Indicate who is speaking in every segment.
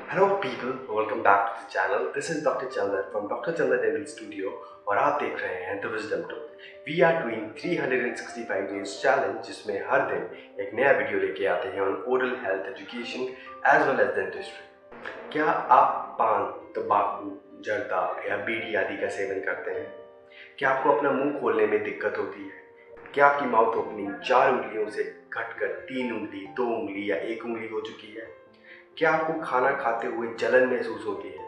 Speaker 1: Hello people, welcome back to the channel. This is Dr. Chandra from Dr. Chandra Dental Studio और आप देख रहे हैं The Wisdom Tooth. We are doing 365 days challenge जिसमें हर दिन एक नया वीडियो लेके आते हैं on oral health education as well as dentistry. क्या आप पान, तंबाकू, जर्दा या बीड़ी आदि का सेवन करते हैं? क्या आपको अपना मुंह खोलने में दिक्कत होती है? क्या आपकी माउथ ओपनिंग 4 उंगलियों से घटकर 3 उंगली, 2 उंगली या 1 उंगली हो चुकी है? क्या आपको खाना खाते हुए जलन महसूस होती है?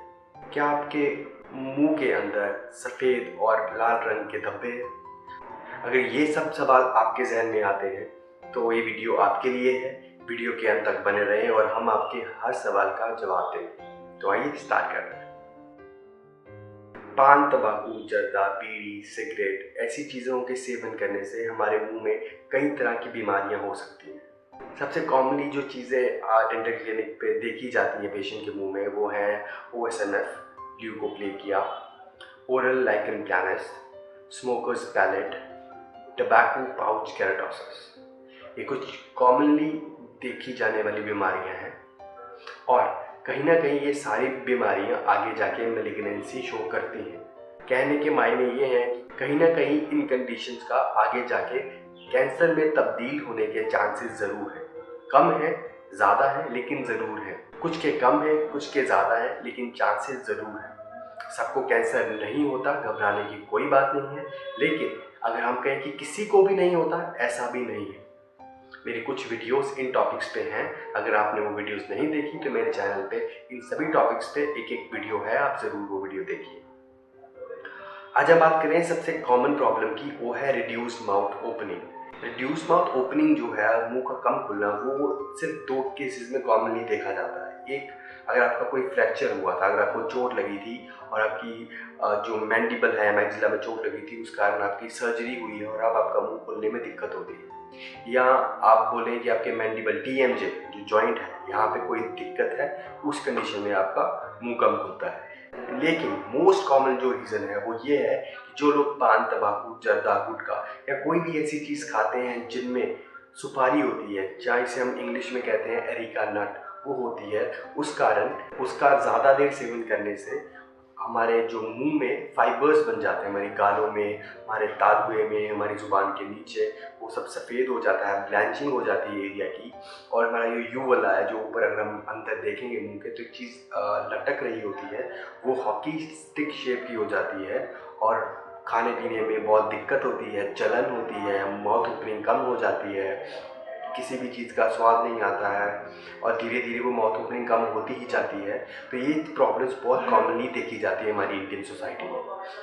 Speaker 1: क्या आपके मुंह के अंदर सफ़ेद और लाल रंग के धब्बे हैं? अगर ये सब सवाल आपके जहन में आते हैं तो ये वीडियो आपके लिए है। वीडियो के अंत तक बने रहें और हम आपके हर सवाल का जवाब देंगे। तो आइए स्टार्ट करते हैं। पान, तंबाकू, जर्दा, बीड़ी, सिगरेट ऐसी चीज़ों के सेवन करने से हमारे मुंह में कई तरह की बीमारियां हो सकती हैं। सबसे कॉमनली जो चीज़ें डेंटल क्लिनिक पे देखी जाती हैं पेशेंट के मुंह में वो है OSMF, leukoplakia, oral lichen planus, smokers palate, tobacco pouch keratosis. ये कुछ कॉमनली देखी जाने वाली बीमारियां हैं और कहीं ना कहीं ये सारी बीमारियां आगे जाके मैलिग्नेंसी शो करती हैं। कहने के मायने ये हैं कि कहीं ना कहीं इन कंडीशंस का आगे जाके कैंसर में तब्दील होने के चांसेस ज़रूर हैं। कम है, ज़्यादा है, लेकिन ज़रूर है। कुछ के कम है, कुछ के ज़्यादा है, लेकिन चांसेस ज़रूर हैं। सबको कैंसर नहीं होता, घबराने की कोई बात नहीं है, लेकिन अगर हम कहें कि किसी को भी नहीं होता, ऐसा भी नहीं है। मेरी कुछ वीडियोस इन टॉपिक्स पे हैं। अगर आपने वो वीडियोस नहीं देखी तो मेरे चैनल पे इन सभी टॉपिक्स पे एक वीडियो है, आप ज़रूर वो वीडियो देखिए। आज हम बात करें सबसे कॉमन प्रॉब्लम की, वो है reduced mouth opening. Reduced mouth opening जो है, मुंह का कम खुलना, वो सिर्फ 2 केसेस में कॉमनली देखा जाता है। एक, अगर आपका कोई फ्रैक्चर हुआ था, अगर आपको चोट लगी थी और आपकी जो मैंडिबल है, मैक्सिला में चोट लगी थी, उस कारण आपकी सर्जरी हुई है और अब आपका मुंह खोलने में दिक्कत होती है। या आप बोलें कि आपके मैंडिबल TMJ जो जॉइंट है, यहाँ पे कोई दिक्कत है, उस कंडीशन में आपका मुंह कम खुलता है। लेकिन मोस्ट कॉमन जो रीज़न है वो ये है कि जो लोग पान, तंबाकू, जर्दा, गुटखा या कोई भी ऐसी चीज़ खाते हैं जिनमें सुपारी होती है, चाहे इसे हम इंग्लिश में कहते हैं एरिका नट, वो होती है, उस कारण उसका ज़्यादा देर सेवन करने से हमारे जो मुंह में फाइबर्स बन जाते हैं, हमारी गालों में, हमारे तालुए में, हमारी ज़ुबान के नीचे, वो सब सफ़ेद हो जाता है, ब्लैंचिंग हो जाती है एरिया की। और हमारा जो यू वाला है, जो ऊपर अगर हम अंदर देखेंगे मुंह के तो एक चीज़ लटक रही होती है, वो हॉकी स्टिक शेप की हो जाती है और खाने पीने में बहुत दिक्कत होती है, जलन होती है, माउथ ओपनिंग कम हो जाती है, किसी भी चीज़ का स्वाद नहीं आता है और धीरे धीरे वो माउथ ओपनिंग कम होती ही जाती है। तो ये प्रॉब्लम्स बहुत कॉमनली देखी जाती है हमारी इंडियन सोसाइटी में।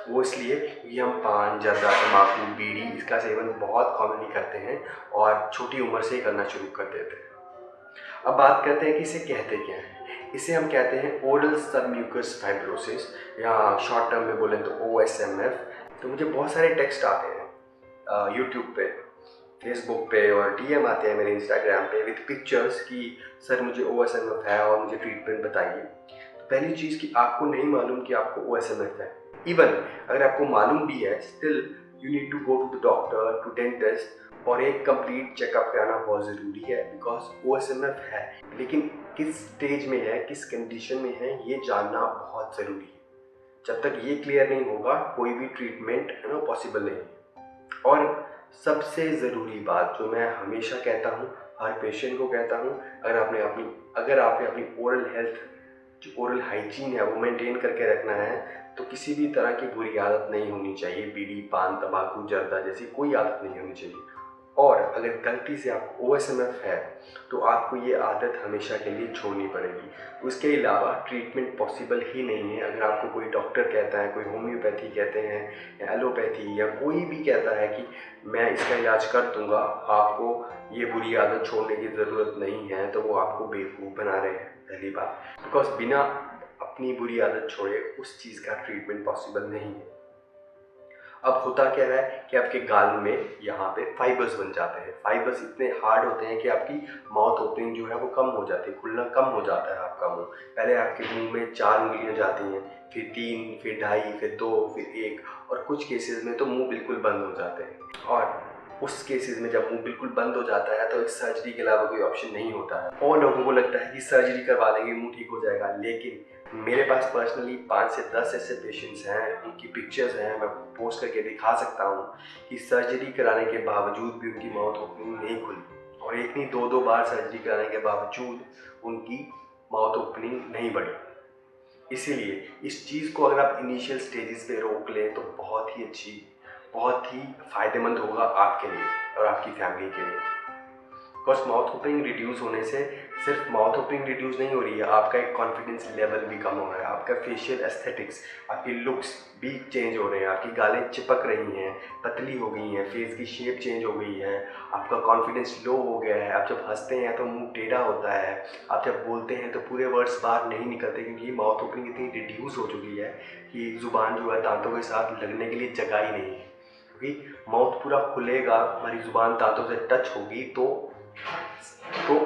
Speaker 1: वो इसलिए क्योंकि हम पान, जर्दा, तम्बाकू, बीड़ी इसका सेवन बहुत कॉमनली करते हैं और छोटी उम्र से ही करना शुरू कर देते हैं। अब बात करते हैं कि इसे कहते क्या हैं। इसे हम कहते हैं ओरल सबम्यूकस फाइब्रोसिस, या शॉर्ट टर्म में बोलें तो OSMF। तो मुझे बहुत सारे टेक्स्ट आते हैं यूट्यूब पे, फेसबुक पे और DM आते हैं मेरे इंस्टाग्राम पे विद पिक्चर्स कि सर मुझे OSMF है और मुझे ट्रीटमेंट बताइए। तो पहली चीज़ कि आपको नहीं मालूम कि आपको OSMF है। इवन अगर आपको मालूम भी है, still you need to go to the doctor, to dentist और एक कंप्लीट चेकअप कराना बहुत ज़रूरी है, बिकॉज OSMF है, लेकिन किस स्टेज में है, किस कंडीशन में है, ये जानना बहुत ज़रूरी है। जब तक ये क्लियर नहीं होगा कोई भी ट्रीटमेंट पॉसिबल नहीं है। और सबसे ज़रूरी बात जो मैं हमेशा कहता हूँ, हर पेशेंट को कहता हूँ, अगर आपने अपनी ओरल हेल्थ, जो ओरल हाइजीन है वो मेंटेन करके रखना है, तो किसी भी तरह की बुरी आदत नहीं होनी चाहिए। बीड़ी, पान, तंबाकू, जर्दा जैसी कोई आदत नहीं होनी चाहिए। और अगर गलती से आपको OSMF है तो आपको ये आदत हमेशा के लिए छोड़नी पड़ेगी। उसके अलावा ट्रीटमेंट पॉसिबल ही नहीं है। अगर आपको कोई डॉक्टर कहता है, कोई होम्योपैथी कहते हैं या एलोपैथी या कोई भी कहता है कि मैं इसका इलाज कर दूंगा, आपको ये बुरी आदत छोड़ने की ज़रूरत नहीं है, तो वो आपको बेवकूफ़ बना रहे हैं, पहली बात। बिकॉज बिना अपनी बुरी आदत छोड़े उस चीज़ का ट्रीटमेंट पॉसिबल नहीं है। अब होता क्या है कि आपके गाल में यहाँ पे फाइबर्स बन जाते हैं। फाइबर्स इतने हार्ड होते हैं कि आपकी माउथ ओपनिंग जो है वो कम हो जाती है, खुलना कम हो जाता है आपका मुंह। पहले आपके मुंह में 4 उंगलियाँ जाती हैं, फिर 3, फिर 2.5, फिर 2, फिर 1 और कुछ केसेस में तो मुंह बिल्कुल बंद हो जाते हैं। और उस केसेस में जब मुंह बिल्कुल बंद हो जाता है तो इस सर्जरी के अलावा कोई ऑप्शन नहीं होता है। और लोगों को लगता है कि सर्जरी करवा देंगे मुंह ठीक हो जाएगा, लेकिन मेरे पास पर्सनली 5 से 10 ऐसे पेशेंट्स हैं, उनकी पिक्चर्स हैं, मैं पोस्ट करके दिखा सकता हूँ कि सर्जरी कराने के बावजूद भी उनकी माउथ ओपनिंग नहीं खुली, और एक नहीं 2-2 बार सर्जरी कराने के बावजूद उनकी माउथ ओपनिंग नहीं बढ़ी। इसीलिए इस चीज़ को अगर आप इनिशियल स्टेजेस पे रोक लें तो बहुत ही अच्छी, बहुत ही फ़ायदेमंद होगा आपके लिए और आपकी फैमिली के लिए। बिकॉज माउथ ओपनिंग रिड्यूस होने से सिर्फ माउथ ओपनिंग रिड्यूस नहीं हो रही है, आपका एक कॉन्फिडेंस लेवल भी कम हो रहा है, आपका फेशियल एस्थेटिक्स, आपकी लुक्स भी चेंज हो रहे हैं, आपकी गालें चिपक रही हैं, पतली हो गई हैं, फेस की शेप चेंज हो गई है, आपका कॉन्फिडेंस लो हो गया है, आप जब हंसते हैं तो मुंह टेढ़ा होता है, आप जब बोलते हैं तो पूरे वर्ड्स बाहर नहीं निकलते, क्योंकि माउथ ओपनिंग इतनी रिड्यूस हो चुकी है कि ज़ुबान जो है दांतों के साथ लगने के लिए जगह ही नहीं है। क्योंकि माउथ पूरा खुलेगा, हमारी ज़ुबान दांतों से टच होगी तो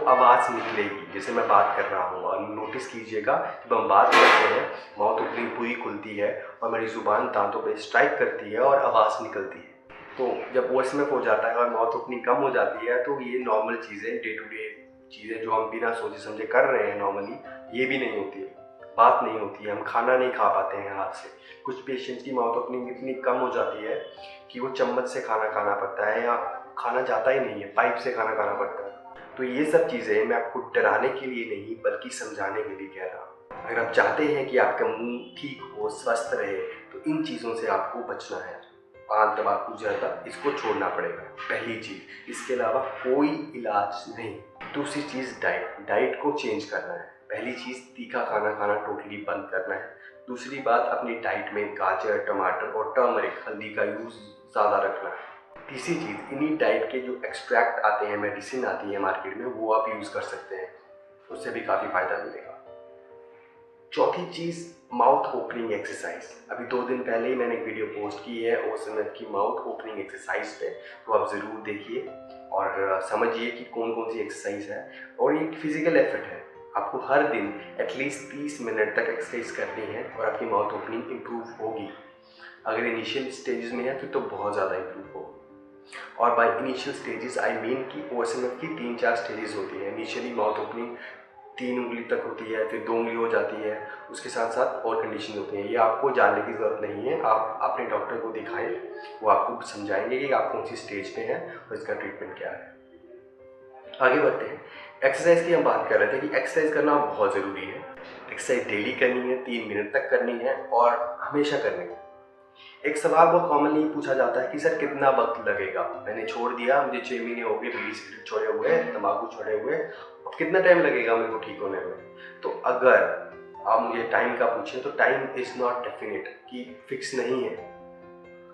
Speaker 1: आवाज़ निकलेगी, जैसे मैं बात कर रहा हूँ। और नोटिस कीजिएगा जब हम बात करते हैं माउथ ओपनिंग पूरी खुलती है और हमारी ज़ुबान दांतों पे स्ट्राइक करती है और आवाज़ निकलती है। तो जब OSMF हो जाता है और माउथ ओपनिंग कम हो जाती है तो ये नॉर्मल चीज़ें, डे टू डे चीज़ें जो हम बिना सोचे समझे कर रहे हैं नॉर्मली, ये भी नहीं होती है, बात नहीं होती है, हम खाना नहीं खा पाते हैं हाथ से। कुछ पेशेंट्स की माउथ ओपनिंग इतनी कम हो जाती है कि वो चम्मच से खाना खाना पड़ता है या खाना जाता ही नहीं है, पाइप से खाना खाना पड़ता है। तो ये सब चीज़ें मैं आपको डराने के लिए नहीं बल्कि समझाने के लिए कह रहा हूँ। अगर आप चाहते हैं कि आपका मुंह ठीक हो, स्वस्थ रहे, तो इन चीज़ों से आपको बचना है। पान, तंबाकू, जर्दा, इसको छोड़ना पड़ेगा, पहली चीज़। इसके अलावा कोई इलाज नहीं। दूसरी चीज़ डाइट को चेंज करना है। पहली चीज़ तीखा खाना खाना टोटली बंद करना है। दूसरी बात, अपनी डाइट में गाजर, टमाटर और टर्मरिक, हल्दी का यूज़ ज़्यादा रखना है। तीसरी चीज़, इन्हीं डाइट के जो एक्सट्रैक्ट आते हैं, मेडिसिन आती है मार्केट में, वो आप यूज़ कर सकते हैं, उससे भी काफ़ी फ़ायदा मिलेगा। चौथी चीज़, माउथ ओपनिंग एक्सरसाइज। अभी 2 दिन पहले ही मैंने एक वीडियो पोस्ट की है OSMF की माउथ ओपनिंग एक्सरसाइज पे, तो आप ज़रूर देखिए और समझिए कि कौन कौन सी एक्सरसाइज है। और ये फिजिकल एफर्ट है, आपको हर दिन एटलीस्ट 30 मिनट तक एक्सरसाइज करनी है और आपकी माउथ ओपनिंग इम्प्रूव होगी। अगर इनिशियल स्टेजेस में है फिर तो बहुत ज़्यादा इम्प्रूव होगी। और by initial stages I mean कि OSMF की 3-4 स्टेजेस होती हैं। इनिशियली माउथ ओपनिंग 3 उंगली तक होती है, फिर 2 उंगली हो जाती है, उसके साथ साथ और कंडीशन होती हैं। ये आपको जानने की ज़रूरत नहीं है, आप अपने डॉक्टर को दिखाएं, वो आपको समझाएंगे कि आप कौन सी स्टेज पे हैं और इसका ट्रीटमेंट क्या है। आगे बढ़ते हैं। एक्सरसाइज की हम बात कर रहे थे कि एक्सरसाइज करना बहुत ज़रूरी है। एक्सरसाइज डेली करनी है, 3 मिनट तक करनी है और हमेशा करनी है। एक सवाल बहुत कॉमनली पूछा जाता है कि सर कितना वक्त लगेगा, मैंने छोड़ दिया, मुझे 6 महीने हो गए बीड़ी सिगरेट छोड़े हुए, तंबाकू छोड़े हुए, अब कितना टाइम लगेगा मेरे को ठीक होने में। तो अगर आप मुझे टाइम का पूछें तो टाइम इज़ नॉट डेफिनेट, कि फिक्स नहीं है।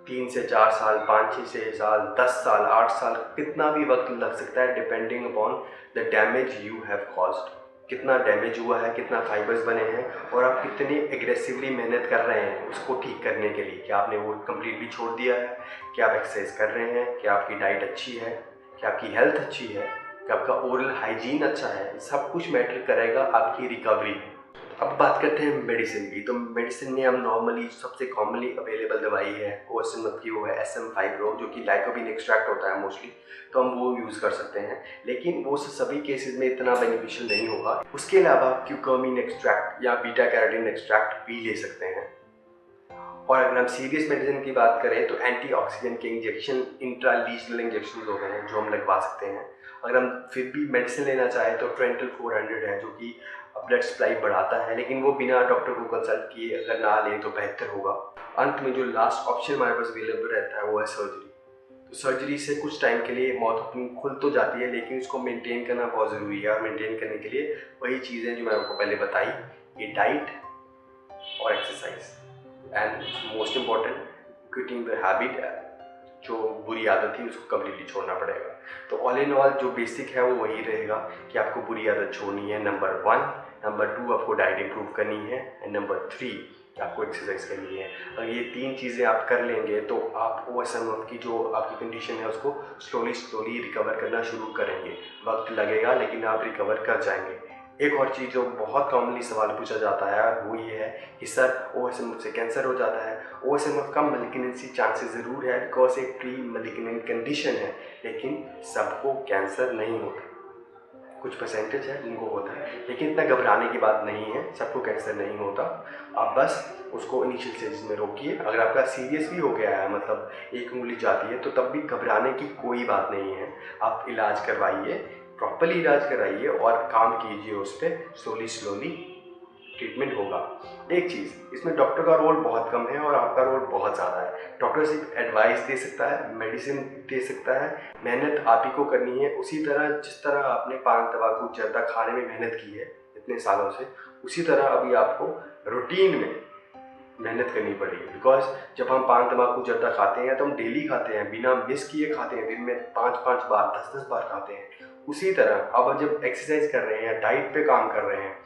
Speaker 1: 3 से 4 साल, 5 से 6 साल, 10 साल, 8 साल, कितना भी वक्त लग सकता है, depending upon the damage you have caused. कितना डैमेज हुआ है, कितना फाइबर्स बने हैं और आप कितनी एग्रेसिवली मेहनत कर रहे हैं उसको ठीक करने के लिए। क्या आपने वो कम्प्लीटली छोड़ दिया है, क्या आप एक्सरसाइज कर रहे हैं, क्या आपकी डाइट अच्छी है, क्या आपकी हेल्थ अच्छी है, क्या आपका ओरल हाइजीन अच्छा है, सब कुछ मैटर करेगा आपकी रिकवरी में। अब बात करते हैं मेडिसिन की। तो मेडिसिन में हम नॉर्मली सबसे कॉमनली अवेलेबल दवाई है OSMF की, वो है SM फाइब्रो, जो कि लाइकोपिन एक्सट्रैक्ट होता है मोस्टली, तो हम वो यूज़ कर सकते हैं, लेकिन वो सभी केसेस में इतना बेनिफिशियल नहीं होगा। उसके अलावा क्यूकर्मिन एक्सट्रैक्ट या बीटा कैरोटीन एक्सट्रैक्ट भी ले सकते हैं। और अगर हम सीरियस मेडिसिन की बात करें तो एंटीऑक्सीडेंट के इंजेक्शन, इंट्रालीजनल इंजेक्शन हो गए हैं जो हम लगवा सकते हैं। अगर हम फिर भी मेडिसिन लेना चाहें तो ट्रेंटल 400 है, जो कि ब्लड सप्लाई बढ़ाता है, लेकिन वो बिना डॉक्टर को कंसल्ट किए अगर ना लें तो बेहतर होगा। अंत में जो लास्ट ऑप्शन हमारे पास अवेलेबल रहता है वो है सर्जरी। तो सर्जरी से कुछ टाइम के लिए माउथ ओपनिंग खुल तो जाती है, लेकिन उसको मेंटेन करना बहुत ज़रूरी है। और मेंटेन करने के लिए वही चीज़ें जो मैंने आपको पहले बताई, ये डाइट और exercise, and most important quitting the habit, जो बुरी आदत थी उसको कम्प्लीटली छोड़ना पड़ेगा। तो ऑल इन ऑल जो बेसिक है वो वही रहेगा कि आपको बुरी आदत छोड़नी है, नंबर 1, नंबर 2 आपको डाइट इंप्रूव करनी है, एंड नंबर 3 आपको एक्सरसाइज करनी है। अगर ये 3 चीज़ें आप कर लेंगे तो आप OSMF की जो आपकी कंडीशन है उसको स्लोली रिकवर करना शुरू करेंगे। वक्त लगेगा लेकिन आप रिकवर कर जाएंगे। एक और चीज़ जो बहुत कॉमनली सवाल पूछा जाता है वो ये है कि सर OSMF से कैंसर हो जाता है। OSMF का मैलिग्नेंसी चांसेस ज़रूर है बिकॉज एक प्री मैलिग्नेंट कंडीशन है, लेकिन सबको कैंसर नहीं होता। कुछ परसेंटेज है जिनको होता है, लेकिन इतना घबराने की बात नहीं है, सबको कैंसर नहीं होता। आप बस उसको इनिशियल स्टेज में रोकिए। अगर आपका सीरियस भी हो गया है, मतलब एक उंगली जाती है, तो तब भी घबराने की कोई बात नहीं है। आप इलाज करवाइए, प्रॉपरली इलाज कराइए और काम कीजिए उस पर। स्लोली ट्रीटमेंट होगा। एक चीज़, इसमें डॉक्टर का रोल बहुत कम है और आपका रोल बहुत ज़्यादा है। डॉक्टर सिर्फ एडवाइस दे सकता है, मेडिसिन दे सकता है, मेहनत आप ही को करनी है। उसी तरह जिस तरह आपने पान तंबाकू जर्दा खाने में मेहनत की है इतने सालों से, उसी तरह अभी आपको रूटीन में मेहनत करनी पड़ेगी। बिकॉज जब हम पान तंबाकू जर्दा खाते हैं तो हम डेली खाते हैं, बिना मिस किए खाते हैं, दिन में 5-5 बार 10-10 बार खाते हैं। उसी तरह अब जब एक्सरसाइज कर रहे हैं, डाइट पे काम कर रहे हैं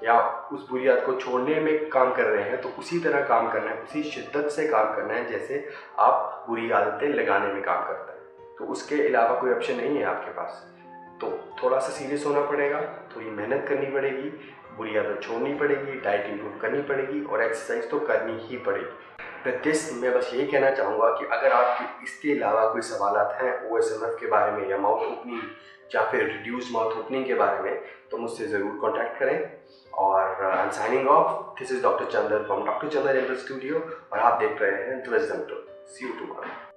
Speaker 1: या उस बुरी आदत को छोड़ने में काम कर रहे हैं, तो उसी तरह काम करना है, उसी शिद्दत से काम करना है जैसे आप बुरी आदतें लगाने में काम करते हैं। तो उसके अलावा कोई ऑप्शन नहीं है आपके पास। तो थोड़ा सा सीरियस होना पड़ेगा, थोड़ी मेहनत करनी पड़ेगी, बुरी आदत छोड़नी पड़ेगी, डाइट इंप्रूव करनी पड़ेगी और एक्सरसाइज तो करनी ही पड़ेगी। विद दिस मैं बस यही कहना चाहूँगा कि अगर आपके इसके अलावा कोई सवालात हैं OSMF के बारे में या माउथ ओपनिंग या फिर रिड्यूस माउथ ओपनिंग के बारे में, तो मुझसे ज़रूर कॉन्टैक्ट करें। और I am signing off. This is doctor Chandan from doctor Chandan dental studio और आप देख रहे हैं the wisdom tooth. See you tomorrow.